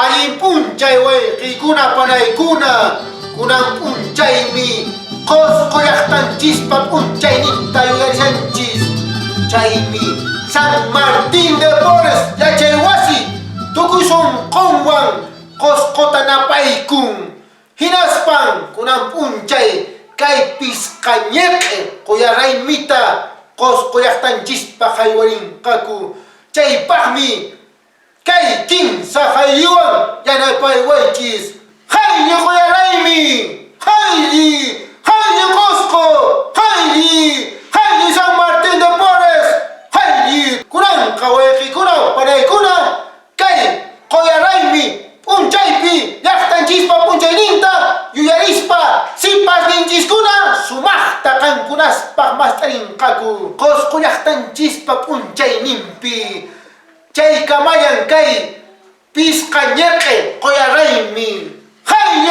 Allin punchay wayqikuna panaykuna kunan punchaymi Qusqu llaqtanchispa punchayninta yuyarisanchis. Chaymi San Martín de Porres yachay wasi tukuy sunqunwan Qusquta napaykun. Hinaspan kunan punchay kay pisqa ñeqe quyaraymita Qusqu llaqtanchispa haywarinqaku. Chaypaqmi kay kimsa haylliwan yanapaywanchis. Haylli quyaraymi, haylli, haylli Qusqu, haylli, haylli San Martín de Porres, haylli kunanqa wayqikuna panaykuna kay quyaraymi punchaypi llaqtanchispa punchayninta yuyarispa sipasninchiskuna sumaqta qankunaspaq mastarinqaku Qusqu llaqtanchispa punchayninpi. Chay kamayan kay pisqa ñeqe quyaraymi, haylli